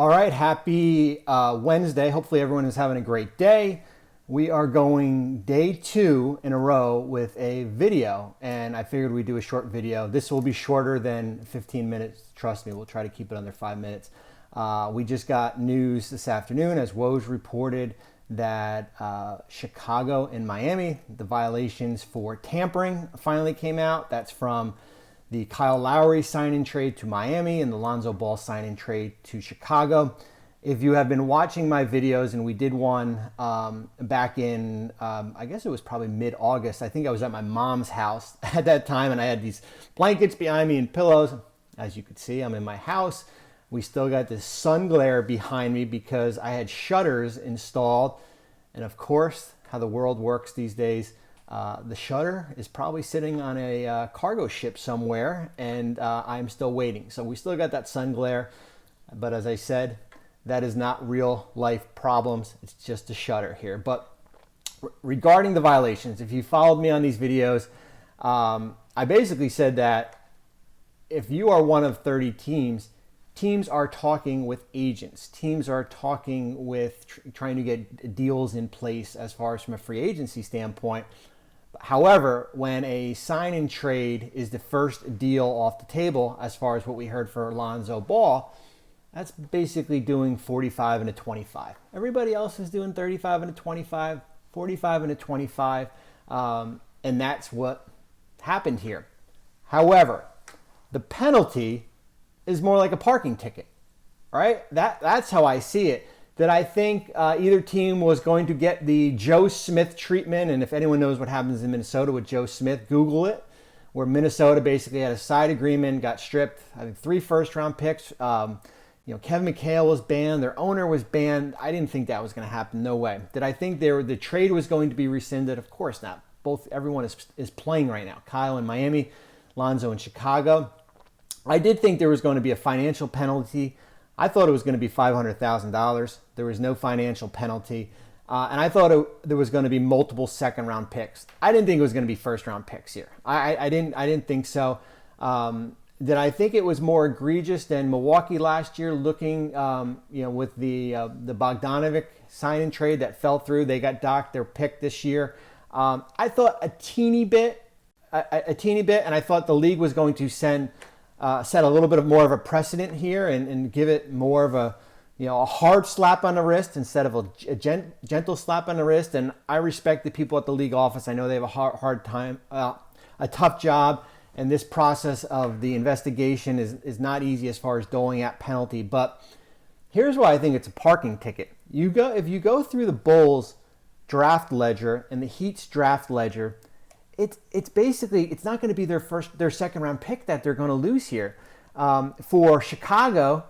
All right, happy Wednesday. Hopefully everyone is having a great day. We are going day 2 in a row with a video, and I figured we'd do a short video. This will be shorter than 15 minutes. Trust me, we'll try to keep it under 5 minutes. We just got news this afternoon, as Woj reported, that Chicago and Miami, the violations for tampering finally came out. That's from the Kyle Lowry sign-in trade to Miami and the Lonzo Ball sign-in trade to Chicago. If you have been watching my videos, and we did one back in, I guess it was probably mid-August. I think I was at my mom's house at that time, and I had these blankets behind me and pillows. As you can see, I'm in my house. We still got this sun glare behind me because I had shutters installed. And of course, how the world works these days, the shutter is probably sitting on a cargo ship somewhere, and I'm still waiting. So we still got that sun glare, but as I said, that is not real life problems. It's just a shutter here. But regarding the violations, if you followed me on these videos, I basically said that if you are one of 30 teams, teams are talking with agents. Teams are talking with trying to get deals in place as far as from a free agency standpoint. However, when a sign and trade is the first deal off the table, as far as what we heard for Lonzo Ball, that's basically doing 45 and a 25. Everybody else is doing 35 and a 25, 45 and a 25, and that's what happened here. However, the penalty is more like a parking ticket, right? That's how I see it. That I think either team was going to get the Joe Smith treatment, and if anyone knows what happens in Minnesota with Joe Smith, Google it, where Minnesota basically had a side agreement, got stripped, I think 3 first-round picks. Kevin McHale was banned, their owner was banned. I didn't think that was going to happen, no way. Did I think the trade was going to be rescinded? Of course not. Everyone is playing right now. Kyle in Miami, Lonzo in Chicago. I did think there was going to be a financial penalty. I thought it was going to be $500,000. There was no financial penalty. And I thought there was going to be multiple second-round picks. I didn't think it was going to be first-round picks here. I didn't think so. Did I think it was more egregious than Milwaukee last year, looking with the Bogdanovic sign-in trade that fell through? They got docked their pick this year. I thought a teeny bit, and I thought the league was going to set a little bit more of a precedent here and give it more of a hard slap on the wrist instead of a gentle slap on the wrist. And I respect the people at the league office. I know they have a hard time, a tough job, and this process of the investigation is not easy as far as doling out penalty. But here's why I think it's a parking ticket. If you go through the Bulls draft ledger and the Heat's draft ledger, it's basically, it's not going to be their second round pick that they're going to lose here. For Chicago,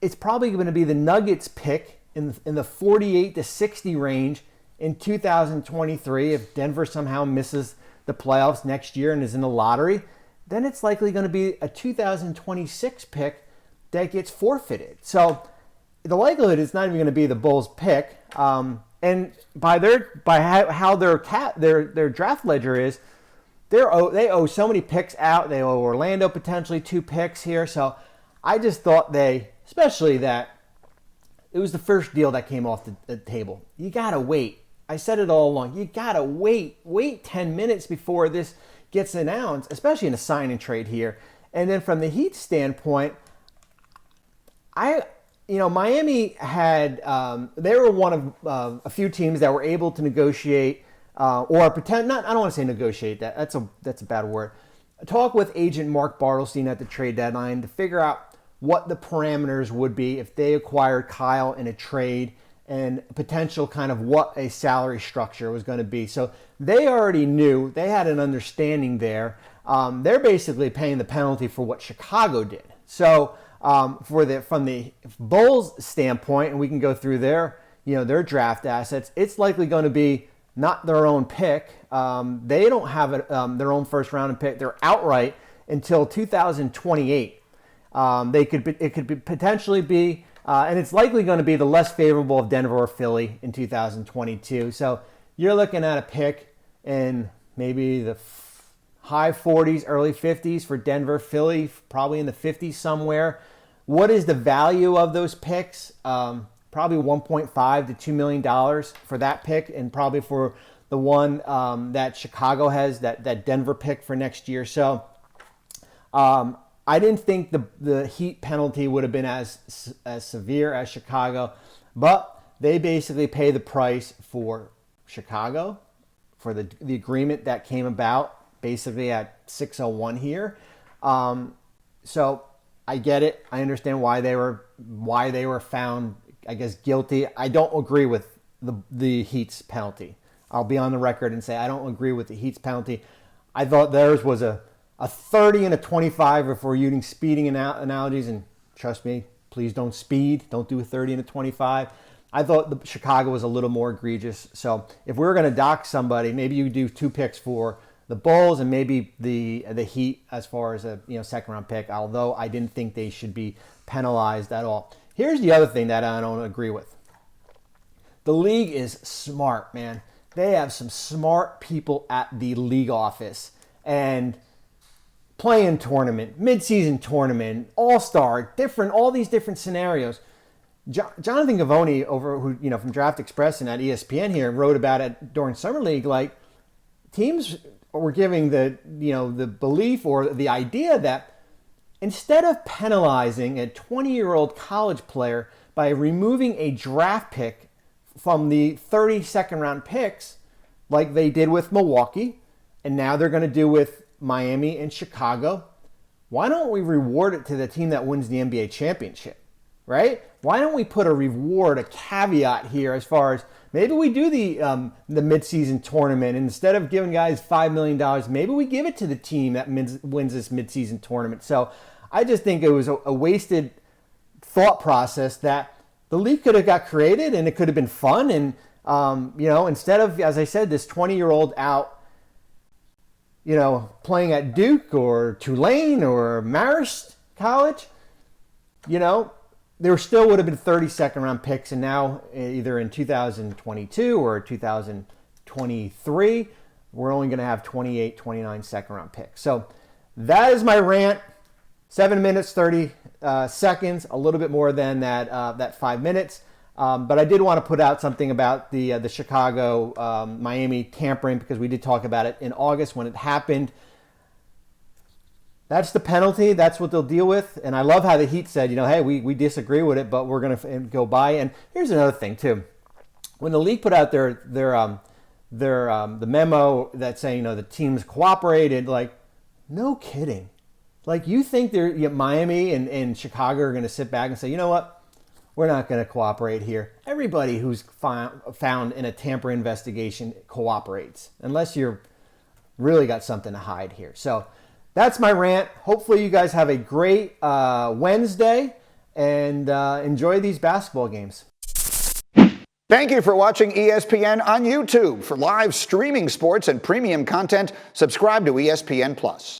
it's probably going to be the Nuggets pick in the 48 to 60 range in 2023. If Denver somehow misses the playoffs next year and is in the lottery, then it's likely going to be a 2026 pick that gets forfeited. So the likelihood is not even going to be the Bulls pick. And by how their draft ledger is, they owe so many picks out. They owe Orlando potentially 2 picks here. So I just thought especially that it was the first deal that came off the table. You gotta wait. I said it all along. You gotta wait 10 minutes before this gets announced, especially in a sign and trade here. And then from the Heat standpoint, Miami had, they were one of a few teams that were able to negotiate, or pretend, I don't want to say negotiate, that's a bad word. Talk with agent Mark Bartelstein at the trade deadline to figure out what the parameters would be if they acquired Kyle in a trade and potential kind of what a salary structure was going to be. So they already knew, they had an understanding there. They're basically paying the penalty for what Chicago did. So from the Bulls standpoint, and we can go through their draft assets, it's likely going to be not their own pick. They don't have their own first round pick. They're outright until 2028. It could potentially be, and it's likely going to be the less favorable of Denver or Philly in 2022. So you're looking at a pick in maybe the high 40s, early 50s for Denver, Philly, probably in the 50s somewhere. What is the value of those picks? Probably $1.5 to $2 million for that pick, and probably for the one that Chicago has, that Denver pick for next year. So I didn't think the Heat penalty would have been as severe as Chicago, but they basically pay the price for Chicago, for the agreement that came about basically at 6:01 here. So I get it. I understand why they were found, I guess, guilty. I don't agree with the Heat's penalty. I'll be on the record and say I don't agree with the Heat's penalty. I thought theirs was a 30 and a 25 if we're using speeding analogies. And trust me, please don't speed. Don't do a 30 and a 25. I thought the Chicago was a little more egregious. So if we were going to dock somebody, maybe you do 2 picks for the Bulls and maybe the Heat as far as a second round pick. Although I didn't think they should be penalized at all. Here's the other thing that I don't agree with. The league is smart, man. They have some smart people at the league office, and play-in tournament, mid-season tournament, all-star, all these different scenarios. Jonathan Gavoni from Draft Express and at ESPN here wrote about it during Summer League. Like, teams were giving the belief or the idea that instead of penalizing a 20-year-old college player by removing a draft pick from the 30 second round picks, like they did with Milwaukee, and now they're going to do with Miami and Chicago, why don't we reward it to the team that wins the NBA championship, right? Why don't we put a caveat here as far as maybe we do the midseason tournament, and instead of giving guys $5 million, maybe we give it to the team that wins this midseason tournament. So I just think it was a wasted thought process that the league could have got created, and it could have been fun. And, instead of, as I said, this 20-year-old out, playing at Duke or Tulane or Marist College, there still would have been 30 second round picks. And now either in 2022 or 2023, we're only going to have 28, 29 second round picks. So that is my rant. 7 minutes, 30 seconds, a little bit more than that 5 minutes. But I did want to put out something about the Chicago Miami tampering, because we did talk about it in August when it happened. That's the penalty. That's what they'll deal with. And I love how the Heat said, hey, we disagree with it, but we're going to go by. And here's another thing too. When the league put out their the memo that saying the teams cooperated, like, no kidding. Like, you think Miami and Chicago are going to sit back and say, you know what? We're not going to cooperate here. Everybody who's found in a tampering investigation cooperates, unless you're really got something to hide here. So that's my rant. Hopefully you guys have a great Wednesday and enjoy these basketball games. Thank you for watching ESPN on YouTube. For live streaming sports and premium content, subscribe to ESPN+.